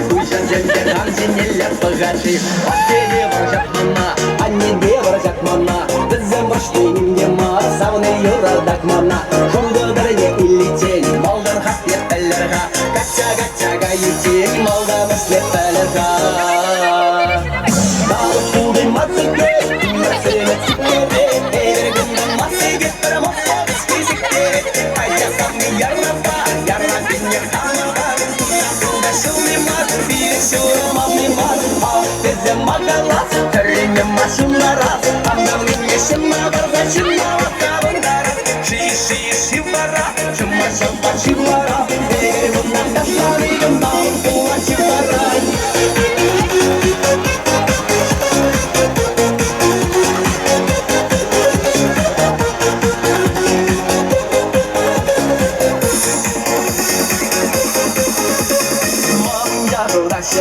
Куйсан земде танзинелер пыгачи Пастели варжак мана, аннеге варжак мана Тізім бұрштейнім дема, сауны юрадак мана Жолдыдырне иллитен, малдан хат еттелерға Кача-качаға етен, малдан үслеттелерға Дауыз суды мацыке, мәсені тіккеде Эйвергінді масыге бір мосқа біскесікте Қайдасам мен ярнапа, ярнапинер қанаға Шумный мат, пересюром обнимат Бізде мағалас, түріне машинарас Қамдалын ешімна барда шымна ватқабыңдарас Ши-ши шивара, шыма шампан шивара Егер бұндан таштарығым дауын тула шивара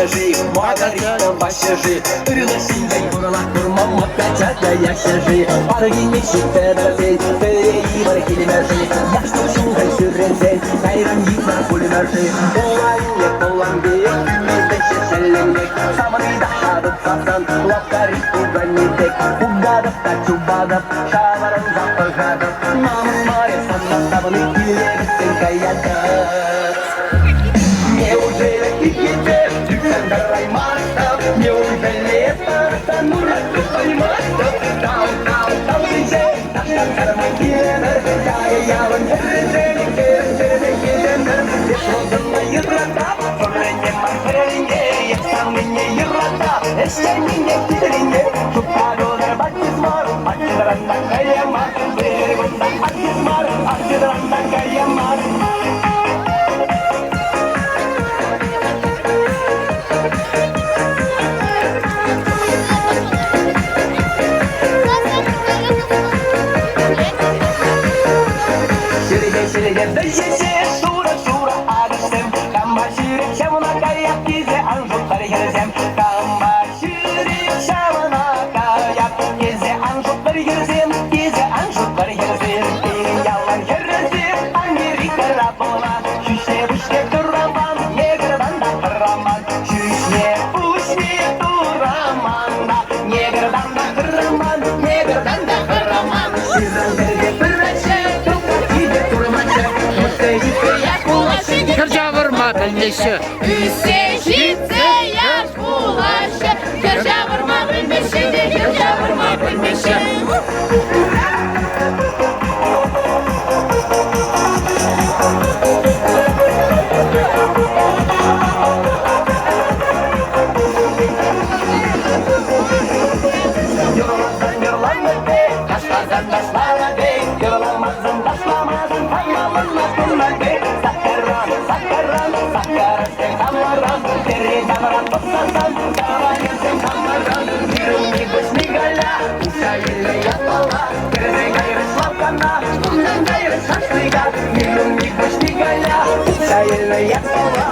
Жи, Маргарита ваша жи, Рыласындай бұралақ бұрмама качада яша жи, Аргине шеттер бей, Перейі бар келемер жи, Яшты шыңғай сүренсен, Кайран егмар көлемер жи, Олайын ек болан бей, Біздің шешелеңдек, Самыны да шадып сасан, Лапкарит бұғанетек, Бұғадып та чубадып, Шаларын запығадып, Намын маре саннастабыны келебістен каядып. Неужели киките? Дарай мастав, неужели это станура, ты понимаешь, что Таун, диджей, наш карман киллер, я вон джерри, Здесь розовая ерата, форенье, махренье, Я сам мне ерата, еще не кирине, Шукадора батизмар, батизранда каямар, Берегунда батизмар, батизранда каямар. Да есе шура агысым Камба ширик шамына каяп кезе анжуқтар ерзем Камба ширик шамына каяп кезе анжуқтар ерзем Кезе анжуқтар ерзем Деген ялан ерзем Америка рабына Шүшне бүшне тұраман Негрдан да қыраман Шүшне бүшне тұраман Негрдан да қыраман Негрдан да қыраман Шырандырге бір әші Кыржавырма білмеші Үсе житсе яш булашы Кыржавырма білмеші де кыржавырма білмеші Yırlamazdan yırlanmadı, taşlardan taşlamadı Yırlamazdan taşlamazdan tanımalınmasınmadı Sakaran, sen kamaran Deri kamaran tutsasan, kara yersen kamaran Yürümli başını gala, uçayla yapala Kırdı gayrı şapkana, bundan gayrı şaşlıga Yürümli başını gala, uçayla yapala